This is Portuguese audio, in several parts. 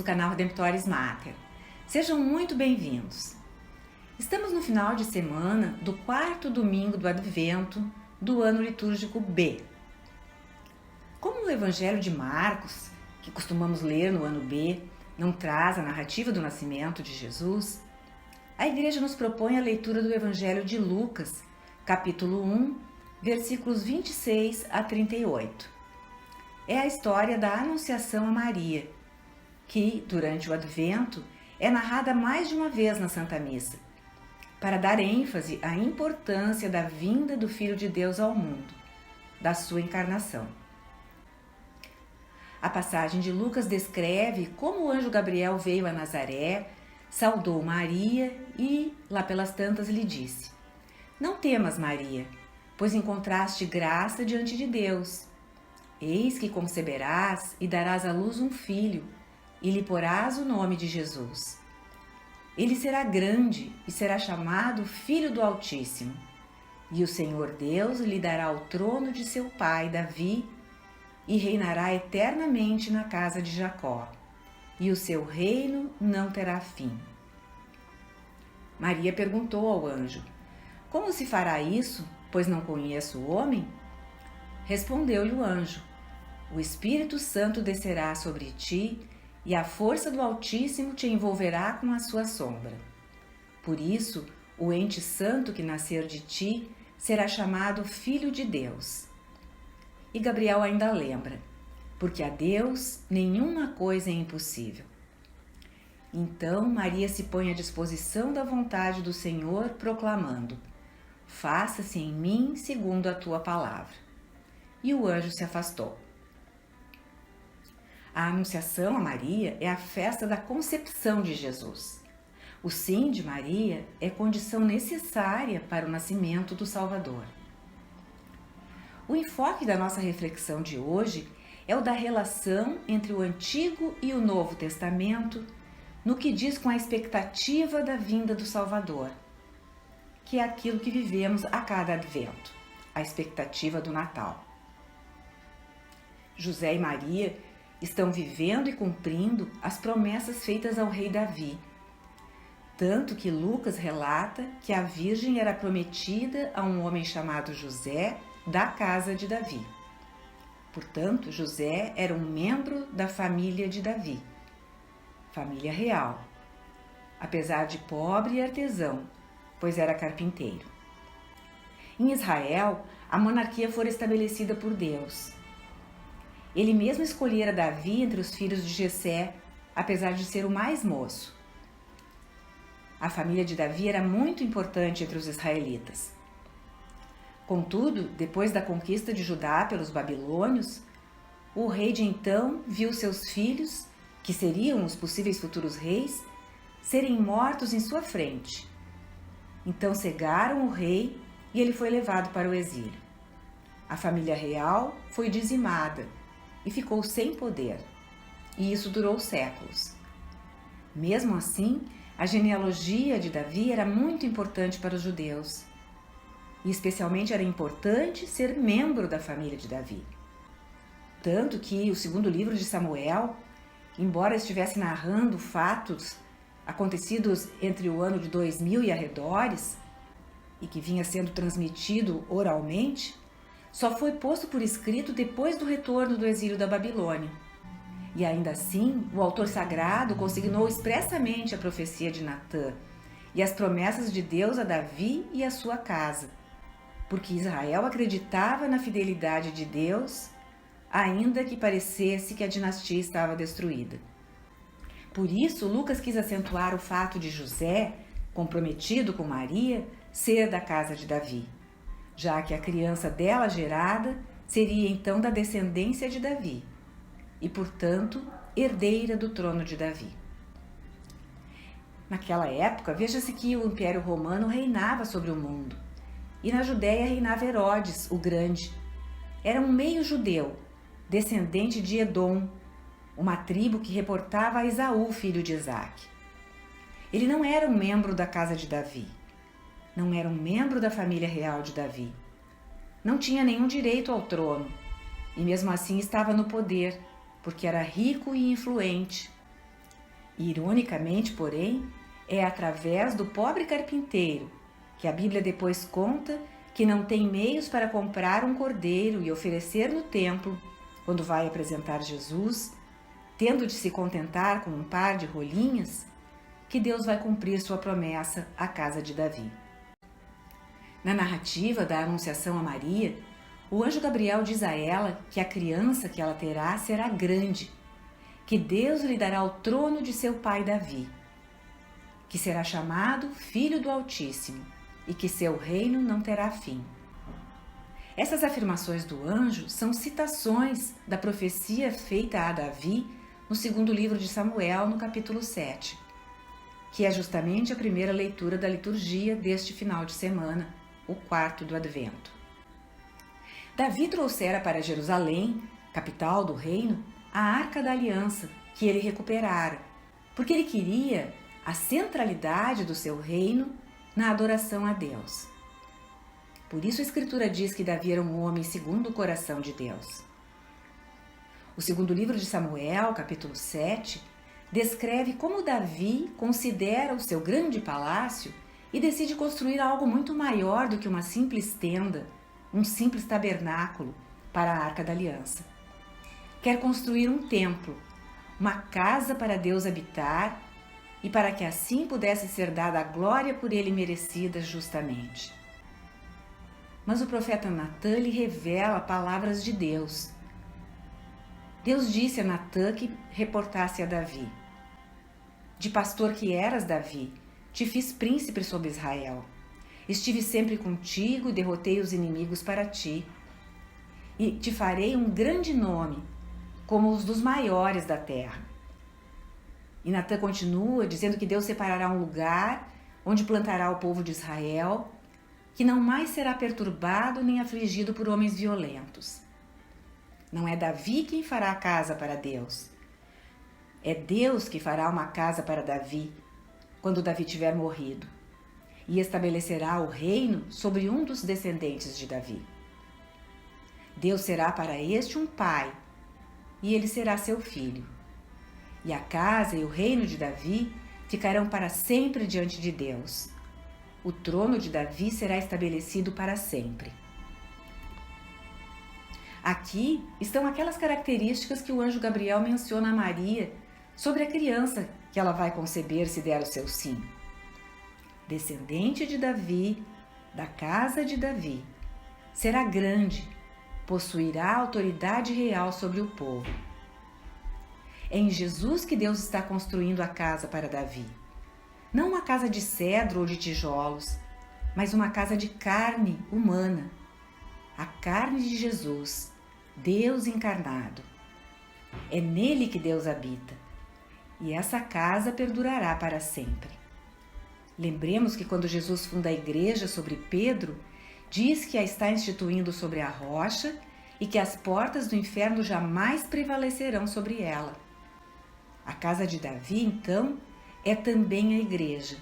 do canal Redemptoris Mater. Sejam muito bem-vindos. Estamos no final de semana do quarto domingo do Advento do ano litúrgico B. Como o Evangelho de Marcos, que costumamos ler no ano B, não traz a narrativa do nascimento de Jesus, a Igreja nos propõe a leitura do Evangelho de Lucas, capítulo 1, versículos 26 a 38. É a história da Anunciação a Maria, que, durante o Advento, é narrada mais de uma vez na Santa Missa, para dar ênfase à importância da vinda do Filho de Deus ao mundo, da sua encarnação. A passagem de Lucas descreve como o anjo Gabriel veio a Nazaré, saudou Maria e, lá pelas tantas, lhe disse: "Não temas, Maria, pois encontraste graça diante de Deus. Eis que conceberás e darás à luz um filho, e lhe porás o nome de Jesus. Ele será grande e será chamado Filho do Altíssimo. E o Senhor Deus lhe dará o trono de seu pai Davi, e reinará eternamente na casa de Jacó, e o seu reino não terá fim." Maria perguntou ao anjo: "Como se fará isso, pois não conheço o homem?" Respondeu-lhe o anjo: "O Espírito Santo descerá sobre ti, e a força do Altíssimo te envolverá com a sua sombra. Por isso, o ente santo que nascer de ti será chamado Filho de Deus." E Gabriel ainda lembra: "Porque a Deus nenhuma coisa é impossível." Então Maria se põe à disposição da vontade do Senhor, proclamando: "Faça-se em mim segundo a tua palavra." E o anjo se afastou. A Anunciação a Maria é a festa da concepção de Jesus. O sim de Maria é condição necessária para o nascimento do Salvador. O enfoque da nossa reflexão de hoje é o da relação entre o Antigo e o Novo Testamento no que diz com a expectativa da vinda do Salvador, que é aquilo que vivemos a cada Advento, a expectativa do Natal. José e Maria estão vivendo e cumprindo as promessas feitas ao rei Davi, tanto que Lucas relata que a Virgem era prometida a um homem chamado José, da casa de Davi. Portanto, José era um membro da família de Davi, família real, apesar de pobre e artesão, pois era carpinteiro. Em Israel, a monarquia fora estabelecida por Deus. Ele mesmo escolhera Davi entre os filhos de Jessé, apesar de ser o mais moço. A família de Davi era muito importante entre os israelitas. Contudo, depois da conquista de Judá pelos babilônios, o rei de então viu seus filhos, que seriam os possíveis futuros reis, serem mortos em sua frente. Então cegaram o rei e ele foi levado para o exílio. A família real foi dizimada e ficou sem poder, e isso durou séculos. Mesmo assim, a genealogia de Davi era muito importante para os judeus, e especialmente era importante ser membro da família de Davi. Tanto que o segundo livro de Samuel, embora estivesse narrando fatos acontecidos entre o ano de 2000 e arredores, e que vinha sendo transmitido oralmente, só foi posto por escrito depois do retorno do exílio da Babilônia. E ainda assim, o autor sagrado consignou expressamente a profecia de Natã e as promessas de Deus a Davi e a sua casa, porque Israel acreditava na fidelidade de Deus, ainda que parecesse que a dinastia estava destruída. Por isso, Lucas quis acentuar o fato de José, comprometido com Maria, ser da casa de Davi, já que a criança dela gerada seria então da descendência de Davi e, portanto, herdeira do trono de Davi. Naquela época, veja-se que o Império Romano reinava sobre o mundo, e na Judéia reinava Herodes, o Grande. Era um meio judeu, descendente de Edom, uma tribo que reportava a Esaú, filho de Isaque. Ele não era um membro da casa de Davi, não era um membro da família real de Davi, não tinha nenhum direito ao trono, e mesmo assim estava no poder, porque era rico e influente, Ironicamente, porém, é através do pobre carpinteiro que a Bíblia depois conta que não tem meios para comprar um cordeiro e oferecer no templo, quando vai apresentar Jesus, tendo de se contentar com um par de rolinhas, que Deus vai cumprir sua promessa à casa de Davi. Na narrativa da Anunciação a Maria, o anjo Gabriel diz a ela que a criança que ela terá será grande, que Deus lhe dará o trono de seu pai Davi, que será chamado Filho do Altíssimo e que seu reino não terá fim. Essas afirmações do anjo são citações da profecia feita a Davi no segundo livro de Samuel, no capítulo 7, que é justamente a primeira leitura da liturgia deste final de semana, o quarto do Advento. Davi trouxera para Jerusalém, capital do reino, a Arca da Aliança, que ele recuperara, porque ele queria a centralidade do seu reino na adoração a Deus. Por isso a Escritura diz que Davi era um homem segundo o coração de Deus. O segundo livro de Samuel, capítulo 7, descreve como Davi considera o seu grande palácio e decide construir algo muito maior do que uma simples tenda, um simples tabernáculo para a Arca da Aliança. Quer construir um templo, uma casa para Deus habitar e para que assim pudesse ser dada a glória por ele merecida justamente. Mas o profeta Natã lhe revela palavras de Deus. Deus disse a Natã que reportasse a Davi: de pastor que eras, Davi, te fiz príncipe sobre Israel. Estive sempre contigo e derrotei os inimigos para ti. E te farei um grande nome, como os dos maiores da terra. E Natã continua dizendo que Deus separará um lugar onde plantará o povo de Israel, que não mais será perturbado nem afligido por homens violentos. Não é Davi quem fará a casa para Deus. É Deus que fará uma casa para Davi, quando Davi tiver morrido, e estabelecerá o reino sobre um dos descendentes de Davi. Deus será para este um pai, e ele será seu filho. E a casa e o reino de Davi ficarão para sempre diante de Deus. O trono de Davi será estabelecido para sempre. Aqui estão aquelas características que o anjo Gabriel menciona a Maria sobre a criança que ela vai conceber se der o seu sim. Descendente de Davi, da casa de Davi, será grande, possuirá autoridade real sobre o povo. É em Jesus que Deus está construindo a casa para Davi. Não uma casa de cedro ou de tijolos, mas uma casa de carne humana. A carne de Jesus, Deus encarnado. É nele que Deus habita. E essa casa perdurará para sempre. Lembremos que quando Jesus funda a igreja sobre Pedro, diz que a está instituindo sobre a rocha e que as portas do inferno jamais prevalecerão sobre ela. A casa de Davi, então, é também a igreja,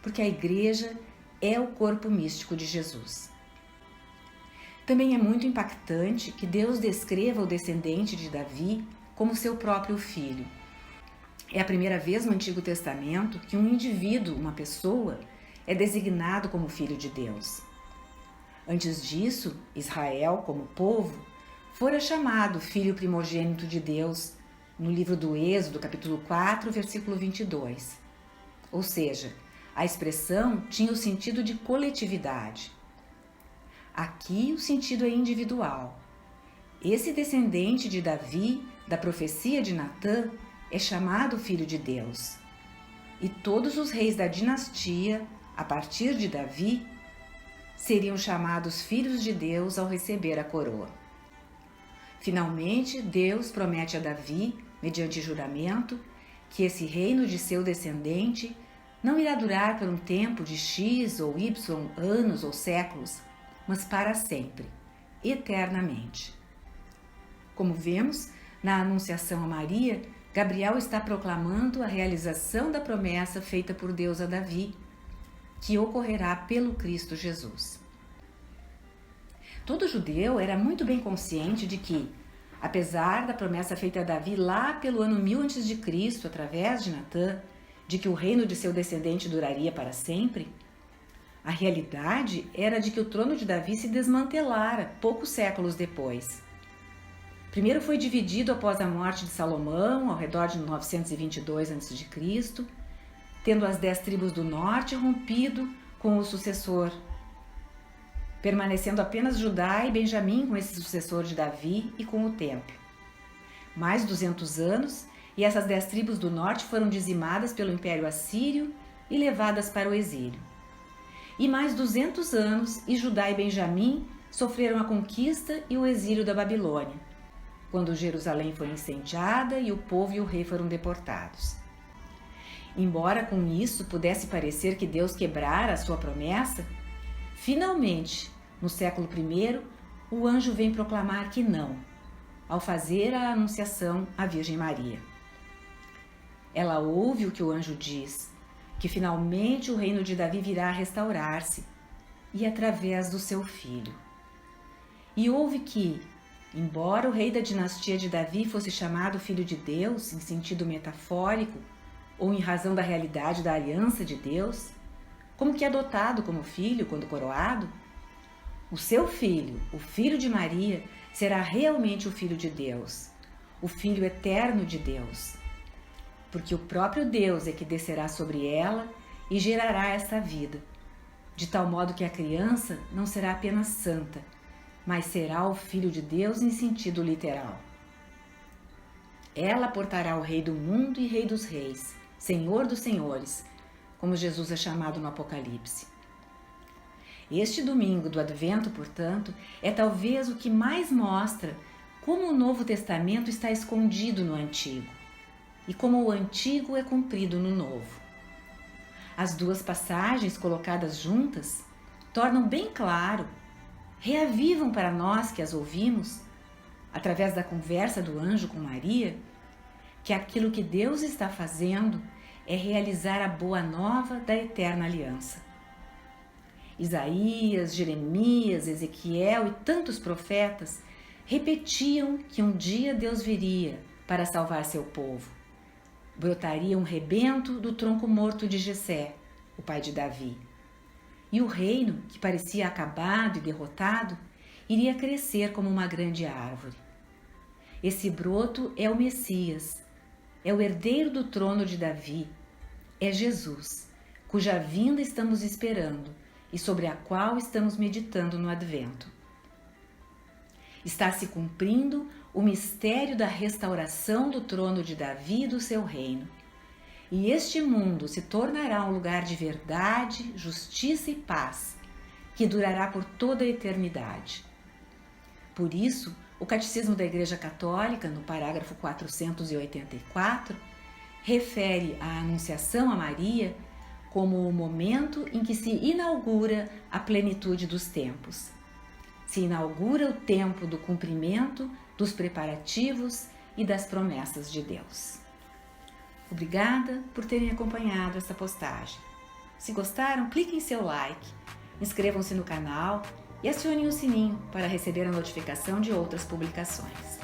porque a igreja é o corpo místico de Jesus. Também é muito impactante que Deus descreva o descendente de Davi como seu próprio filho. É a primeira vez no Antigo Testamento que um indivíduo, uma pessoa, é designado como filho de Deus. Antes disso, Israel, como povo, fora chamado filho primogênito de Deus no livro do Êxodo, capítulo 4, versículo 22. Ou seja, a expressão tinha o sentido de coletividade. Aqui o sentido é individual. Esse descendente de Davi, da profecia de Natã, é chamado filho de Deus. E todos os reis da dinastia, a partir de Davi, seriam chamados filhos de Deus ao receber a coroa. Finalmente, Deus promete a Davi, mediante juramento, que esse reino de seu descendente não irá durar por um tempo de X ou Y anos ou séculos, mas para sempre, eternamente. Como vemos, na Anunciação a Maria, Gabriel está proclamando a realização da promessa feita por Deus a Davi, que ocorrerá pelo Cristo Jesus. Todo judeu era muito bem consciente de que, Apesar da promessa feita a Davi lá pelo ano 1000 a.C., através de Natã, de que o reino de seu descendente duraria para sempre, a realidade era de que o trono de Davi se desmantelara poucos séculos depois. Primeiro foi dividido após a morte de Salomão, ao redor de 922 a.C., tendo as 10 tribos do norte rompido com o sucessor, permanecendo apenas Judá e Benjamim com esse sucessor de Davi e com o templo. Mais 200 anos e essas 10 tribos do norte foram dizimadas pelo Império Assírio e levadas para o exílio. E mais 200 anos e Judá e Benjamim sofreram a conquista e o exílio da Babilônia, quando Jerusalém foi incendiada e o povo e o rei foram deportados. Embora com isso pudesse parecer que Deus quebrara a sua promessa, finalmente, no século I, o anjo vem proclamar que não, ao fazer a anunciação à Virgem Maria. Ela ouve o que o anjo diz, que finalmente o reino de Davi virá a restaurar-se, e através do seu filho. E ouve que, embora o rei da dinastia de Davi fosse chamado Filho de Deus em sentido metafórico, ou em razão da realidade da aliança de Deus, como que adotado como filho quando coroado, o seu filho, o filho de Maria, será realmente o Filho de Deus, o Filho eterno de Deus, porque o próprio Deus é que descerá sobre ela e gerará esta vida, de tal modo que a criança não será apenas santa, mas será o Filho de Deus em sentido literal. Ela portará o Rei do mundo e Rei dos reis, Senhor dos senhores, como Jesus é chamado no Apocalipse. Este domingo do Advento, portanto, é talvez o que mais mostra como o Novo Testamento está escondido no Antigo e como o Antigo é cumprido no Novo. As duas passagens colocadas juntas tornam bem claro, reavivam para nós que as ouvimos, através da conversa do anjo com Maria, que aquilo que Deus está fazendo é realizar a boa nova da eterna aliança. Isaías, Jeremias, Ezequiel e tantos profetas repetiam que um dia Deus viria para salvar seu povo. Brotaria um rebento do tronco morto de Jessé, o pai de Davi. E o reino, que parecia acabado e derrotado, iria crescer como uma grande árvore. Esse broto é o Messias, é o herdeiro do trono de Davi, é Jesus, cuja vinda estamos esperando e sobre a qual estamos meditando no Advento. Está se cumprindo o mistério da restauração do trono de Davi e do seu reino. E este mundo se tornará um lugar de verdade, justiça e paz, que durará por toda a eternidade. Por isso, o Catecismo da Igreja Católica, no parágrafo 484, refere a Anunciação a Maria como o momento em que se inaugura a plenitude dos tempos. Se inaugura o tempo do cumprimento dos preparativos e das promessas de Deus. Obrigada por terem acompanhado esta postagem. Se gostaram, cliquem em seu like, inscrevam-se no canal e acionem o sininho para receber a notificação de outras publicações.